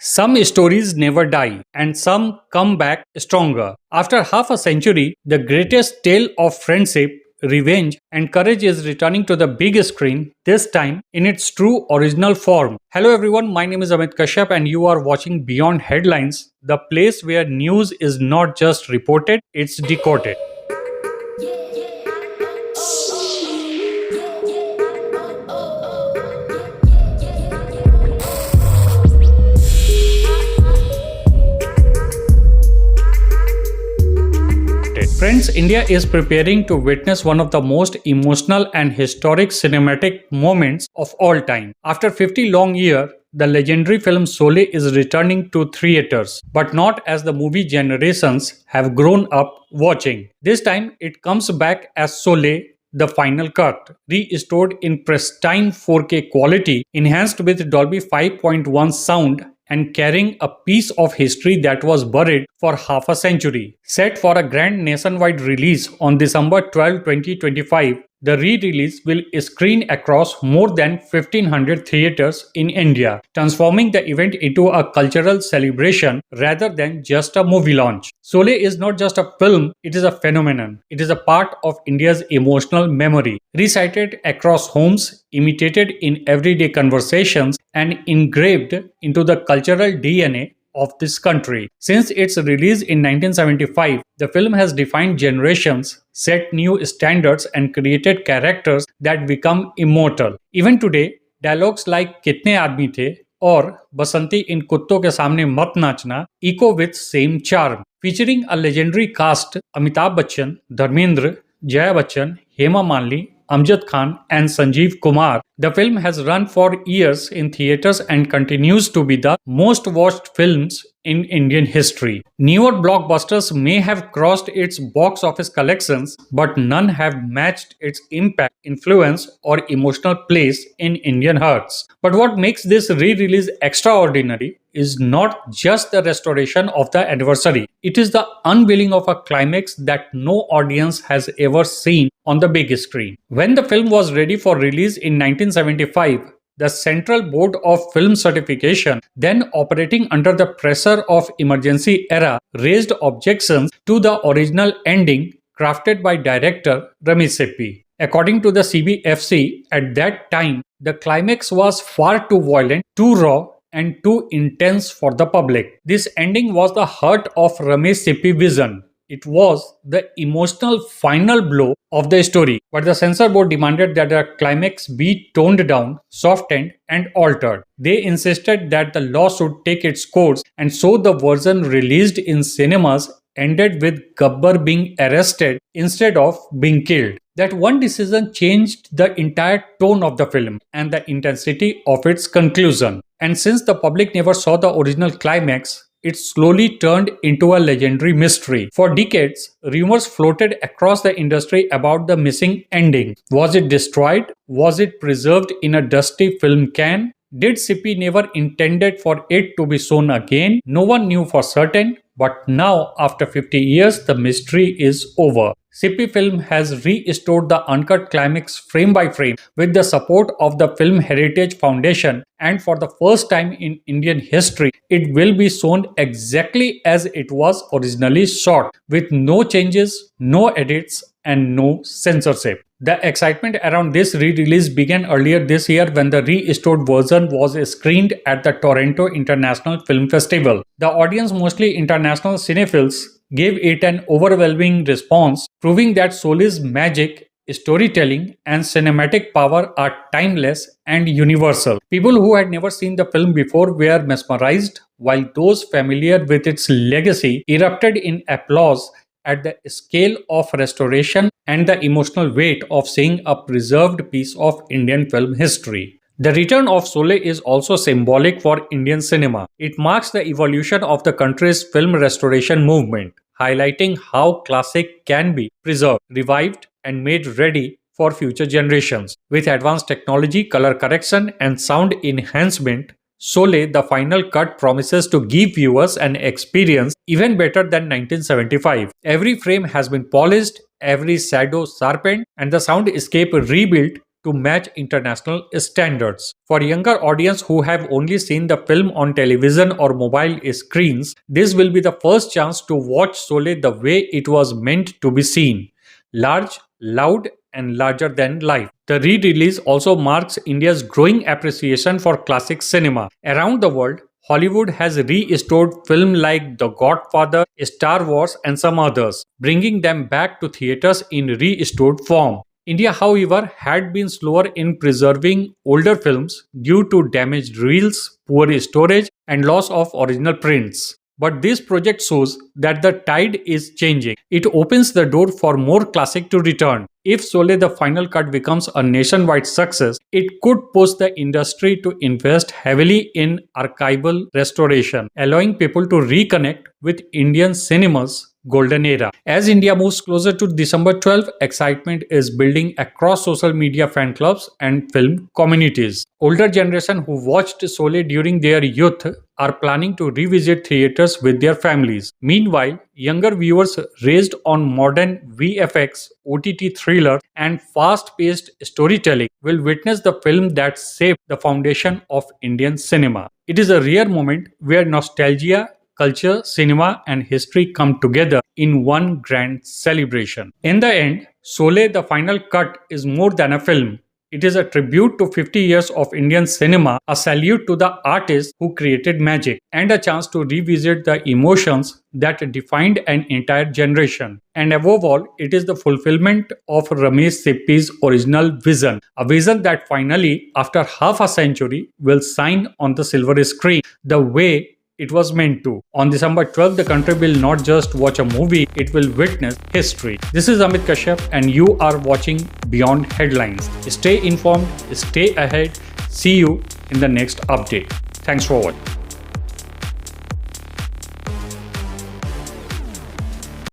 Some stories never die, and some come back stronger. After half a century, the greatest tale of friendship, revenge, and courage is returning to the big screen, this time in its true original form. Hello everyone, my name is Amit Kashyap, and you are watching Beyond Headlines, the place where news is not just reported, it's decoded. Friends, India is preparing to witness one of the most emotional and historic cinematic moments of all time. After 50 long years, the legendary film Sholay is returning to theaters, but not as the movie generations have grown up watching. This time, it comes back as Sholay, the final cut, restored in pristine 4K quality, enhanced with Dolby 5.1 sound and carrying a piece of history that was buried for half a century. Set for a grand nationwide release on December 12, 2025, the re-release will screen across more than 1500 theaters in India, transforming the event into a cultural celebration rather than just a movie launch. Sholay is not just a film, it is a phenomenon. It is a part of India's emotional memory, recited across homes, imitated in everyday conversations, and engraved into the cultural DNA of this country. Since its release in 1975, the film has defined generations, set new standards, and created characters that become immortal. Even today, dialogues like "Kitne aadmi the" or "Basanti in kutton ke samne mat nachna" echo with same charm. Featuring a legendary cast: Amitabh Bachchan, Dharmendra, Jaya Bachchan, Hema Malini, Amjad Khan, and Sanjeev Kumar, the film has run for years in theaters and continues to be the most watched films in Indian history. Newer blockbusters may have crossed its box office collections, but none have matched its impact, influence, or emotional place in Indian hearts. But what makes this re-release extraordinary is not just the restoration of the anniversary. It is the unveiling of a climax that no audience has ever seen on the big screen. When the film was ready for release in 1975, the Central Board of Film Certification, then operating under the pressure of emergency era, raised objections to the original ending crafted by director Ramesh Sippy. According to the CBFC, at that time, the climax was far too violent, too raw, and too intense for the public. This ending was the heart of Ramesh Sippy's vision. It was the emotional final blow of the story, but the censor board demanded that the climax be toned down, softened, and altered. They insisted that the law should take its course, and so the version released in cinemas ended with Gabbar being arrested instead of being killed. That one decision changed the entire tone of the film and the intensity of its conclusion. And since the public never saw the original climax, it slowly turned into a legendary mystery. For decades, rumors floated across the industry about the missing ending. Was it destroyed? Was it preserved in a dusty film can? Did Sippy never intended for it to be shown again? No one knew for certain, but now, after 50 years, the mystery is over. Sippy film has restored the uncut climax frame by frame with the support of the Film Heritage Foundation, and for the first time in Indian history, it will be shown exactly as it was originally shot, with no changes, no edits, and no censorship. The excitement around this re-release began earlier this year when the restored version was screened at the Toronto International Film Festival. The audience, mostly international cinephiles, gave it an overwhelming response, proving that Sholay's magic, storytelling, and cinematic power are timeless and universal. People who had never seen the film before were mesmerized, while those familiar with its legacy erupted in applause at the scale of restoration and the emotional weight of seeing a preserved piece of Indian film history. The return of Sholay is also symbolic for Indian cinema. It marks the evolution of the country's film restoration movement, highlighting how classic can be preserved, revived, and made ready for future generations. With advanced technology, color correction, and sound enhancement, Sholay, the final cut, promises to give viewers an experience even better than 1975. Every frame has been polished, every shadow sharpened, and the soundscape rebuilt to match international standards. For younger audience who have only seen the film on television or mobile screens, this will be the first chance to watch Sholay the way it was meant to be seen. Large, loud, and larger than life. The re-release also marks India's growing appreciation for classic cinema. Around the world, Hollywood has restored films like The Godfather, Star Wars, and some others, bringing them back to theaters in restored form. India, however, had been slower in preserving older films due to damaged reels, poor storage, and loss of original prints. But this project shows that the tide is changing. It opens the door for more classic to return. If Sholay the final cut becomes a nationwide success, it could push the industry to invest heavily in archival restoration, allowing people to reconnect with Indian cinema's golden era. As India moves closer to December 12th, excitement is building across social media fan clubs and film communities. Older generation who watched Sholay during their youth are planning to revisit theaters with their families. Meanwhile, younger viewers raised on modern VFX, OTT thriller, and fast-paced storytelling will witness the film that shaped the foundation of Indian cinema. It is a rare moment where nostalgia, culture, cinema, and history come together in one grand celebration. In the end, Sholay the Final Cut is more than a film. It is a tribute to 50 years of Indian cinema, a salute to the artists who created magic, and a chance to revisit the emotions that defined an entire generation. And above all, it is the fulfillment of Ramesh Sippy's original vision, a vision that finally, after half a century, will shine on the silver screen the way it was meant to. On December 12th, the country will not just watch a movie, it will witness history. This is Amit Kashyap and you are watching Beyond Headlines. Stay informed, stay ahead. See you in the next update. Thanks for watching.